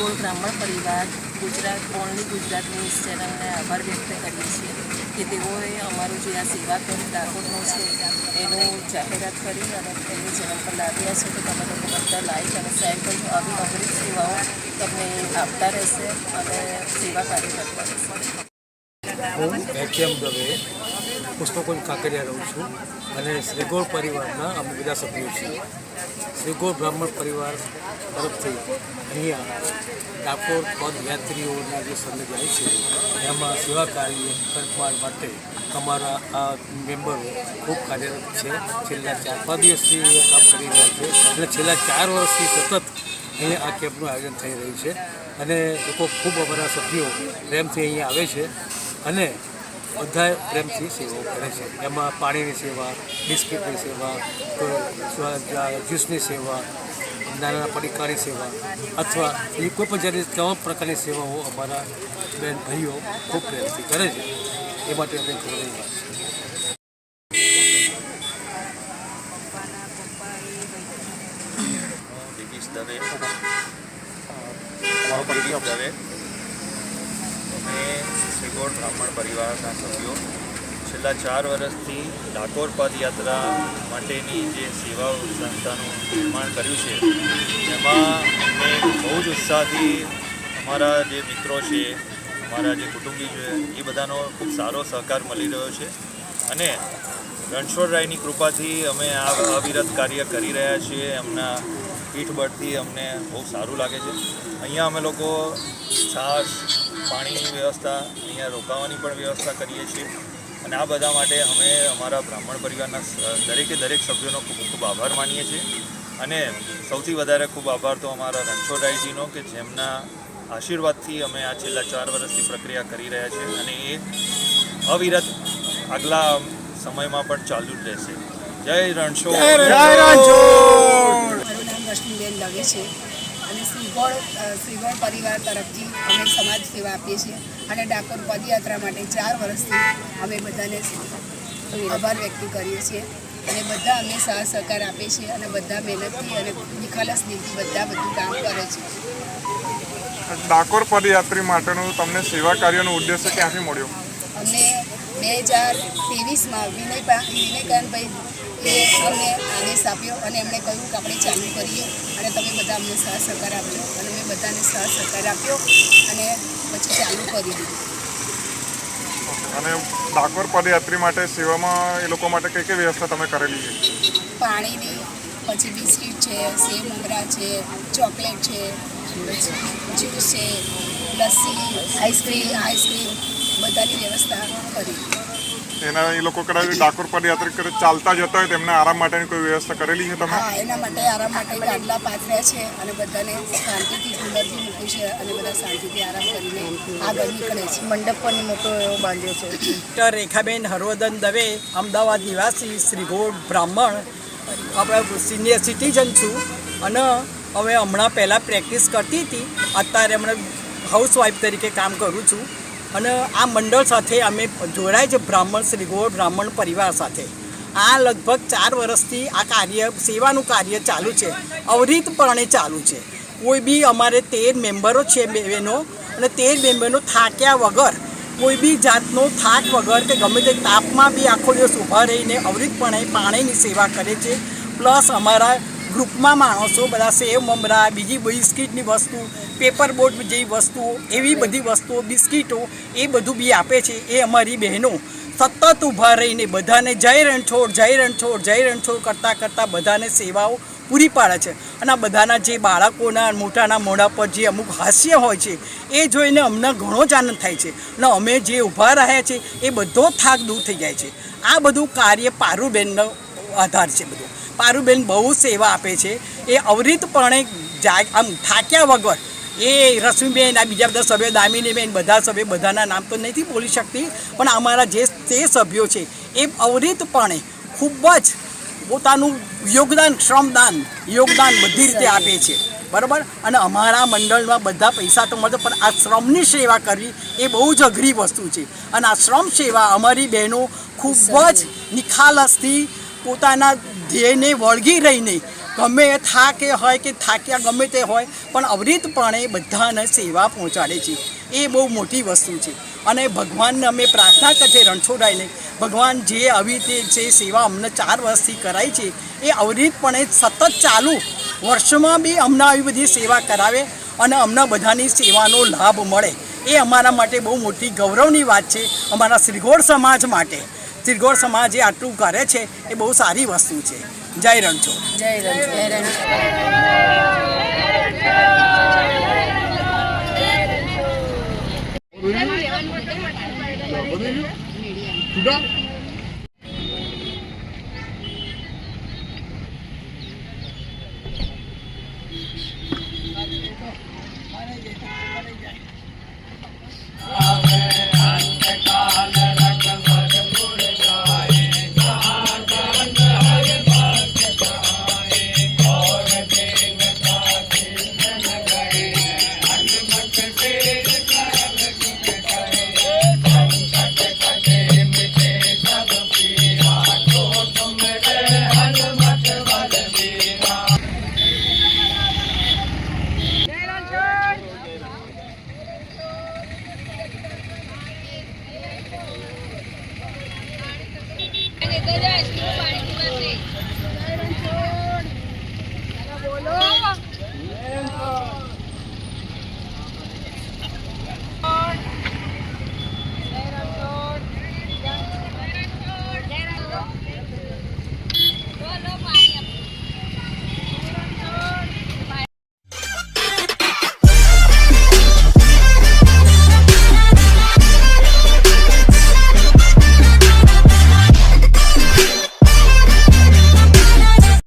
ગોળ બ્રાહ્મણ પરિવાર ગુજરાત ઓનલી ગુજરાત ન્યૂઝ ચેનલને આભાર વ્યક્ત કરીએ છીએ કે તેઓએ અમારું જે આ સેવા કેમ્પ ડાકોરનો છે એનું જાહેરાત કરી અને એમની ચેનલ પર લાવ્યા છે તો તમે લોકો બધા લાઈક અને શેર કરજો. આવી અઘરી સેવાઓ તમને આપતા રહેશે અને સેવા કાર્ય કરતા રહેશે. હું એમ દવે પુષ્પકુંજ કાંકરિયા રહું છું અને શ્રીગોળ પરિવારના અમે બધા સભ્યો છીએ. શ્રીગોળ બ્રાહ્મણ પરિવાર તરફથી અહીંયા ડાકોર પદયાત્રીઓના જે સંઘ જાય છે એમાં સેવા કાર્ય કરવા માટે અમારા આ મેમ્બરો ખૂબ કાર્યરત છે. છેલ્લા 4-5 દિવસથી એ કામ કરી રહ્યા છે અને છેલ્લા 4 વર્ષથી સતત અહીંયા આ કેમ્પનું આયોજન થઈ રહ્યું છે અને લોકો ખૂબ અમારા સભ્યો પ્રેમથી અહીંયા આવે છે અને બધા પ્રેમથી સેવાઓ કરે છે. એમાં પાણીની સેવા, બિસ્કિટની સેવા, જ્યુસની સેવા, નાના પડીકાની સેવા અથવા એ કોઈ પણ જાતની તમામ પ્રકારની સેવાઓ અમારા બેન ભાઈઓ ખૂબ પ્રેમથી કરે છે. એ માટે અમે ગૌરવની વાત છે. અમે શ્રીગોળ બ્રાહ્મણ પરિવારના સભ્યો છેલ્લા 4 વર્ષથી ડાકોર પદયાત્રા માટેની જે સેવા સંસ્થાનું નિર્માણ કર્યું છે એમાં અમને બહુ જ ઉત્સાહથી અમારા જે મિત્રો છે, અમારા જે કુટુંબી છે એ બધાનો ખૂબ સારો સહકાર મળી રહ્યો છે અને રણછોડરાયની કૃપાથી અમે આ અવિરત કાર્ય કરી રહ્યા છીએ. એમના પીઠબળથી અમને બહુ સારું લાગે છે. અહીંયા અમે લોકો છાશ, પાણીની વ્યવસ્થા, અહીંયા રોકાવાની પણ વ્યવસ્થા કરીએ છીએ અને આ બધા માટે અમે અમારા બ્રાહ્મણ પરિવારના દરેક સભ્યોનો ખૂબ ખૂબ આભાર માનીએ છીએ અને સૌથી વધારે ખૂબ આભાર તો અમારા રણછોડરાયજીનો કે જેમના આશીર્વાદથી અમે આ છેલ્લા 4 વર્ષથી પ્રક્રિયા કરી રહ્યા છીએ અને એ અવિરત આગલા સમયમાં પણ ચાલુ જ રહેશે. જય રણછોડ. મારું નામ રશ્મિબેન દવે છે અને શ્રીગોળ પરિવાર તરફથી અમે સમાજ સેવા આપીએ છીએ અને ડાકોર પદયાત્રા માટે 4 વર્ષથી અમે બધાને આભાર વ્યક્ત કરીએ છીએ અને બધા અમે સાથ સહકાર આપીએ છીએ અને બધા મહેનતથી અને નિખાલસ દિલથી બધું કામ કરે છે. ડાકોર પદયાત્રી માટેનું તમને સેવા કાર્યનો ઉદ્દેશ્ય ક્યાંથી મળ્યો? અમને 2023માં વિનયકાંતભાઈ એ અમને આદેશ આપ્યો અને એમણે કહ્યું કે આપણે ચાલુ કરીએ અને તમે બધા અમને સાથ સહકાર આપજો અને મેં બધાને સાથ સહકાર આપ્યો અને પછી ચાલુ કરી દીધું. અને ડાકોર પદયાત્રી માટે સેવામાં એ લોકો માટે કઈ કઈ વ્યવસ્થા તમે કરેલી છે? પાણીની, પછી બિસ્કિટ છે, સેવ મમરા છે, ચોકલેટ છે, જ્યુસ છે, લસ્સી, આઈસ્ક્રીમ બધાની વ્યવસ્થા કરી. એના એ લોકો કદાચ ડાકોર પદયાત્રી કરે ચાલતા જતા હોય તેમના આરામ માટેની કોઈ વ્યવસ્થા કરેલી છે તમે? હા, એના માટે આરામ માટે ગાદલા પાથર્યા છે અને બધાને શાંતિથી કુલરથી મૂક્યું છે અને બધા શાંતિથી આરામ કરીને આગળ નીકળે છે. મંડપ પણ મોટો એવો બાંધ્યો છે. ડૉક્ટર રેખાબેન હરવર્ધન દવે, અમદાવાદ નિવાસી, શ્રીગોળ બ્રાહ્મણ. આપણે સિનિયર સિટીઝન છું અને હવે હમણાં પહેલાં પ્રેક્ટિસ કરતી હતી, અત્યારે હમણાં હાઉસવાઈફ તરીકે કામ કરું છું અને આ મંડળ સાથે અમે જોડાય છે શ્રીગોળ બ્રાહ્મણ પરિવાર સાથે. આ લગભગ 4 વર્ષથી આ કાર્ય સેવાનું કાર્ય ચાલુ છે, અવિરતપણે ચાલુ છે. કોઈ બી અમારે 13 મેમ્બરો છે બહેનો અને 13 મેમ્બરનો થાક્યા વગર, કોઈ બી જાતનો થાક વગર કે ગમે તે તાપમાં બી આખો દિવસ ઊભા રહીને અવિરતપણે પાણીની સેવા કરે છે. પ્લસ અમારા ગ્રુપમાં માણસો બધા સેવ મમરા, બીજી બિસ્કિટની વસ્તુ, પેપર બોટ જેવી વસ્તુઓ, એવી બધી વસ્તુઓ, બિસ્કિટો એ બધું બી આપે છે. એ અમારી બહેનો સતત ઊભા રહીને બધાને જય રણછોડ જય રણછોડ જય રણછોડ કરતાં બધાને સેવાઓ પૂરી પાડે છે. અને આ બધાના જે બાળકોના મોટાના મોઢા પર જે અમુક હાસ્ય હોય છે એ જોઈને અમને ઘણો જ આનંદ થાય છે અને અમે જે ઊભા રહ્યા છે એ બધો થાક દૂર થઈ જાય છે. આ બધું કાર્ય પારુબેનનો આધાર છે. બધું પારુબેન બહુ સેવા આપે છે. એ અવિરતપણે આમ થાક્યા વગર એ રશ્મિબેન, આ બીજા બધા સભ્યો, દામિનીબેન, બધા સભ્યો, બધાના નામ તો નથી બોલી શકતી પણ અમારા તે સભ્યો છે એ અવિરતપણે ખૂબ જ પોતાનું યોગદાન બધી રીતે આપે છે. બરાબર. અને અમારા મંડળમાં બધા પૈસા તો મળે પણ આ શ્રમની સેવા કરવી એ બહુ જ અઘરી વસ્તુ છે અને આ શ્રમ સેવા અમારી બહેનો ખૂબ જ નિખાલસથી પોતાના ધ્યેયને વળગી રહીને ગમે એ થાકે હોય કે થાક્યા ગમે તે હોય પણ અવિરતપણે બધાને સેવા પહોંચાડે છે. એ બહુ મોટી વસ્તુ છે. અને ભગવાનને અમે પ્રાર્થના કરીએ રણછોડરાયને, ભગવાન જે આવી રીતે જે સેવા અમને 4 વર્ષથી કરાઈ છે એ અવિરતપણે સતત ચાલુ વર્ષોમાં બી અમને આવી બધી સેવા કરાવે અને અમને બધાની સેવાનો લાભ મળે. એ અમારા માટે બહુ મોટી ગૌરવની વાત છે. અમારા શ્રીગોળ સમાજ માટે શ્રીગોળ સમાજ એ આટલું કરે છે એ બહુ સારી વસ્તુ છે. જય રણછોડ. જય રણછોડ. Sudah?